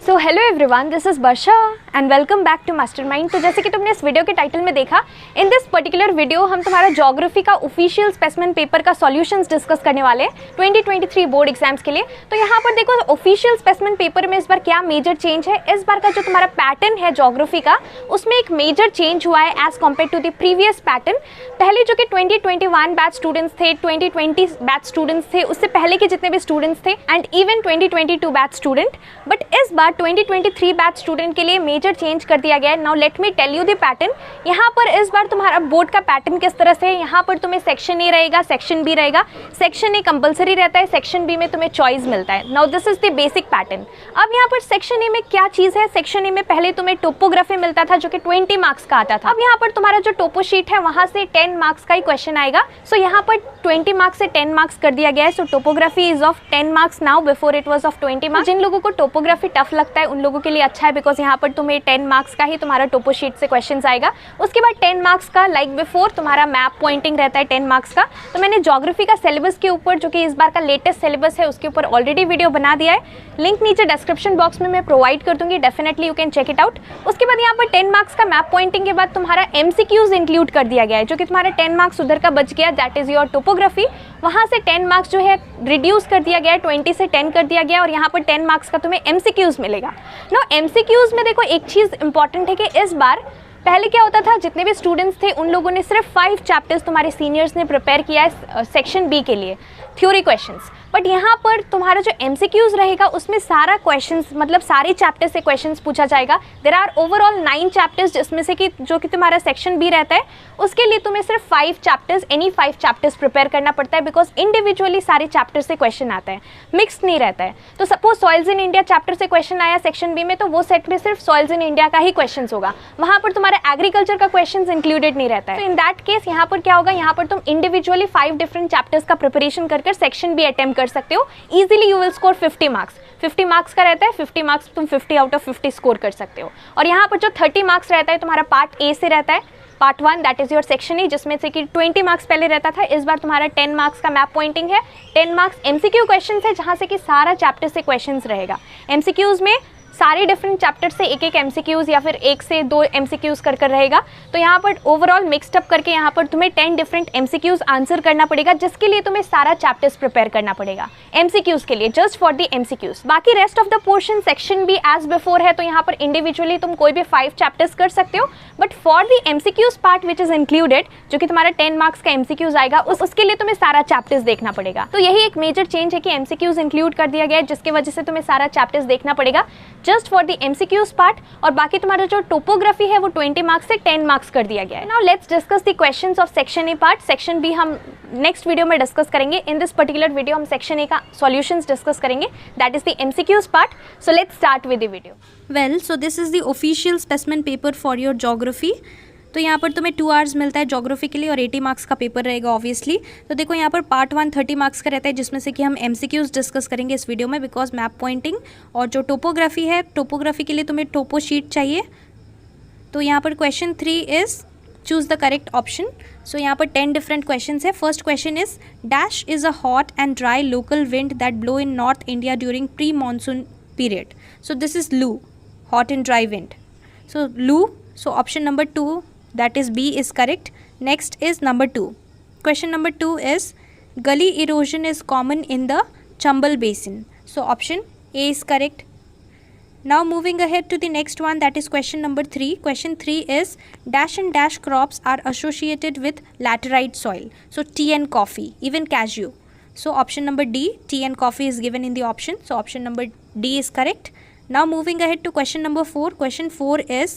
So hello everyone, this is Varsha and welcome back to Mastermind. तो जैसे कि तुमने इस वीडियो के टाइटल में देखा, इन दिस पर्टिकुलर वीडियो हम तुम्हारा ज्योग्राफी का ऑफिशियल स्पेसिमेन पेपर का सॉल्यूशंस डिस्कस करने वाले हैं 2023 बोर्ड एग्जाम्स के लिए। तो यहाँ पर देखो, ऑफिशियल स्पेसिमेन पेपर में इस बार क्या मेजर चेंज है। इस बार का जो तुम्हारा पैटर्न है ज्योग्राफी का, उसमें एक मेजर चेंज हुआ है as compare to the previous pattern. पहले जो कि 2021 बैच स्टूडेंट्स थे, 2020 बैच स्टूडेंट्स थे, उससे पहले के जितने भी स्टूडेंट्स थे and even 2022 batch student, but इस बार 2023 बैच स्टूडेंट के लिए मेजर चेंज कर दिया गया है। Now let me tell you the pattern. यहाँ पर इस बार तुम्हारा बोर्ड का पैटर्न किस तरह से है। यहाँ पर तुम्हें सेक्शन ए रहेगा, सेक्शन बी रहेगा। सेक्शन ए कंपलसरी रहता है, सेक्शन बी में तुम्हें चॉइस मिलता है। Now this is the basic pattern. अब यहाँ पर सेक्शन ए में क्या चीज़ है, सेक्शन ए में पहले तुम्हें टोपोग्राफी मिलता था जो कि 20 मार्क्स का आता था। अब यहाँ पर तुम्हारा जो टोपो शीट है वहाँ से 10 मार्क्स का ही क्वेश्चन आएगा। सो यहाँ पर 20 मार्क्स से 10 मार्क्स कर दिया गया है। So topography is of 10 marks now, before it was of 20 marks. जिन लोगों को टोपोग्राफी टफ लगता है उन लोगों के लिए अच्छा है, बिकॉज यहाँ पर तुम्हें 10 मार्क्स का ही तुम्हारा टोपो शीट से क्वेश्चन आएगा। उसके बाद 10 मार्क्स का लाइक बिफोर तुम्हारा मैप पॉइंटिंग रहता है 10 मार्क्स का। तो मैंने ज्योग्राफी का सिलेबस के ऊपर, जो कि इस बार का लेटेस्ट सिलेबस है, उसके ऊपर ऑलरेडी वीडियो बना दिया है। लिंक नीचे डिस्क्रिप्शन बॉक्स में मैं प्रोवाइड कर दूंगी, definitely you can check it out. उसके बाद यहाँ पर 10 मार्क्स का मैप पॉइंटिंग के बाद तुम्हारा MCQs इंक्लूड कर दिया गया है, जो कि तुम्हारा 10 मार्क्स उधर का बच गया, दैट इज योर टोपोग्राफी। वहाँ से 10 मार्क्स जो है रिड्यूस कर दिया गया है, 20 से 10 कर दिया गया, और यहाँ पर 10 मार्क्स का तुम्हें MCQs मिलेगा। नो MCQs में देखो एक चीज़ इंपॉर्टेंट है कि इस बार, पहले क्या होता था, जितने भी स्टूडेंट्स थे उन लोगों ने सिर्फ 5 चैप्टर्स तुम्हारे सीनियर्स ने प्रिपेयर किया है सेक्शन बी के लिए, थ्योरी क्वेश्चंस। बट यहाँ पर तुम्हारा जो MCQs रहेगा उसमें सारा क्वेश्चंस, मतलब सारे चैप्टर से क्वेश्चंस पूछा जाएगा। देयर आर ओवरऑल 9 चैप्टर्स, जिसमें से कि जो कि तुम्हारा सेक्शन बी रहता है उसके लिए तुम्हें सिर्फ 5 चैप्टर्स, एनी 5 चैप्टर्स प्रिपेयर करना पड़ता है, बिकॉज इंडिविजुअली सारे चैप्टर से क्वेश्चन आता है, मिक्सड नहीं रहता है। तो suppose soils in India chapter से क्वेश्चन आया सेक्शन बी में, तो वो सेट में सिर्फ सॉइल्स इन इंडिया का ही क्वेश्चन होगा, वहाँ पर तुम्हारा एग्रीकल्चर का क्वेश्चन इंक्लूडेड नहीं रहता है। तो इन दैट केस यहाँ पर क्या होगा, यहाँ पर तुम इंडिविजुअली 5 डिफरेंट चैप्टर्स का प्रिपरेशन कर सेक्शन बी अटेम्प्ट कर सकते हो। Easily you will score 50 marks. 50 marks का रहता है, 50 मार्क्स तुम 50 आउट ऑफ 50 स्कोर कर सकते हो। और यहाँ पर जो 30 मार्क्स रहता है तुम्हारा पार्ट ए से रहता है, part 1 that is your section A, जिसमें से कि 20 मार्क्स पहले रहता था। इस बार तुम्हारा 10 मार्क्स का मैप पॉइंटिंग है, 10 मार्क्स MCQ क्वेश्चन है, जहाँ से कि सारा चैप्टर से क्वेश्चन रहेगा। MCQs में सारे डिफरेंट चैप्टर से एक MCQs या फिर 1 से 2 MCQs कर रहेगा। तो यहाँ पर ओवरऑल मिक्सड अप करके यहाँ पर तुम्हें 10 डिफरेंट MCQs आंसर करना पड़ेगा, जिसके लिए तुम्हें सारा चैप्टर्स प्रिपेयर करना पड़ेगा MCQs के लिए, जस्ट फॉर द MCQs। बाकी rest of the portion section भी एज बिफोर है, तो यहाँ पर इंडिविजुअली तुम कोई भी 5 चैप्टर्स कर सकते हो, but for the MCQs part which is included, जो कि तुम्हारा 10 मार्क्स का MCQs आएगा, उसके लिए तुम्हें सारा चैप्टर्स देखना पड़ेगा। तो यही एक मेजर चेंज है कि MCQs इंक्लूड कर दिया गया है, जिसकी वजह से तुम्हें सारा चैप्टर्स देखना पड़ेगा just for the MCQs part. और बाकी तुम्हारा जो टोपोग्राफी है वो 20 मार्क्स से 10 मार्क्स कर दिया गया है। Now let's discuss the questions of section A part. Section B हम नेक्स्ट वीडियो में डिस्कस करेंगे। इन दिस पर्टिकुलर वीडियो हम सेक्शन ए का सॉल्यूशंस डिस्कस करेंगे, that is the MCQs part. So let's start with the video. Well, so this is the official specimen paper for your geography. तो यहाँ पर तुम्हें 2 hours मिलता है geography के लिए और 80 मार्क्स का पेपर रहेगा ऑब्वियसली। तो देखो यहाँ पर पार्ट 1 30 मार्क्स का रहता है, जिसमें से कि हम MCQs डिस्कस करेंगे इस वीडियो में, बिकॉज मैप पॉइंटिंग। और जो टोपोग्राफी है, टोपोग्राफी के लिए तुम्हें टोपो शीट चाहिए। तो यहाँ पर question 3 is choose the correct option. So यहाँ पर 10 डिफरेंट क्वेश्चन है। First question is dash is a hot and dry local wind that blow in north India during pre monsoon period. So this is loo, hot and dry wind. So loo, so option number 2, that is B, is correct. Next is number 2. Question number 2 is gully erosion is common in the Chambal basin. So option A is correct. Now moving ahead to the next one, that is question number 3. Question 3 is dash and dash crops are associated with laterite soil. So tea and coffee, even cashew. So option number D, tea and coffee is given in the option. So option number D is correct. Now moving ahead to question number 4. Question 4 is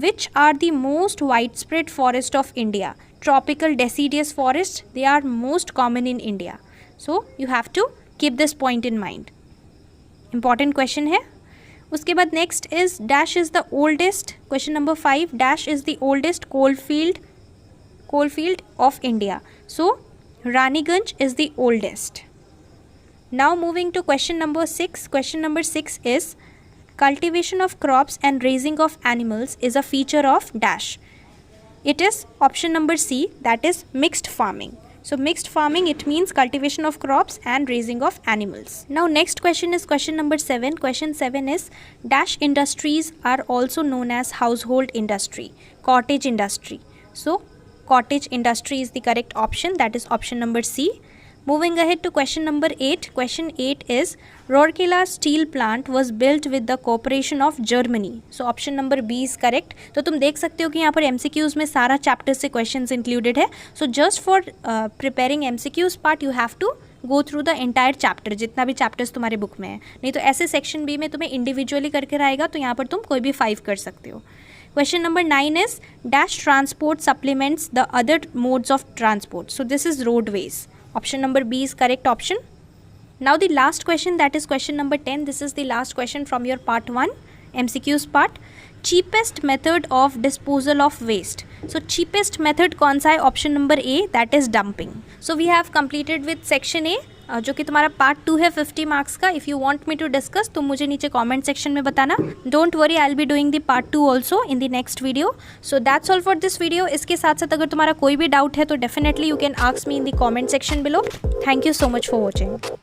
which are the most widespread forest of India? Tropical deciduous forests, they are most common in India. So you have to keep this point in mind. Important question है। उसके बाद next is dash is the oldest, question number 5, dash is the oldest coal field of India. So Raniganj is the oldest. Now moving to question number 6. Question number 6 is cultivation of crops and raising of animals is a feature of dash. It is option number C, that is mixed farming. So mixed farming, it means cultivation of crops and raising of animals. Now next question is question number 7. Question 7 is dash industries are also known as household industry, cottage industry. So cottage industry is the correct option, that is option number C. Moving ahead to question number 8. Question 8 is Rourkela steel plant was built with the cooperation of Germany. So option number B is correct. तो तुम देख सकते हो कि यहाँ पर MCQs में सारा चैप्टर से क्वेश्चंस इंक्लूडेड है. So just for preparing MCQs part you have to go through the entire chapter, जितना भी चैप्टर्स तुम्हारे बुक में है. नहीं तो ऐसे सेक्शन बी में तुम्हें इंडिविजुअली करके रहेगा, तो यहाँ पर तुम कोई भी 5 कर सकते हो. Question number 9 is dash transport supplements the other modes of transport. So this is roadways. Option number B is correct option. Now the last question, that is question number 10. This is the last question from your part 1 MCQs part. Cheapest method of disposal of waste. So cheapest method कौन सा है? Option number A, that is dumping. So we have completed with section A, जो कि तुम्हारा part 2 है 50 marks का. If you want me to discuss तो मुझे नीचे कमेंट सेक्शन में बताना. Don't worry, I will be doing the part 2 also in the next video. So that's all for this video. इसके साथ साथ अगर तुम्हारा कोई भी डाउट है तो definitely you can ask me in the comment section below. Thank you so much for watching.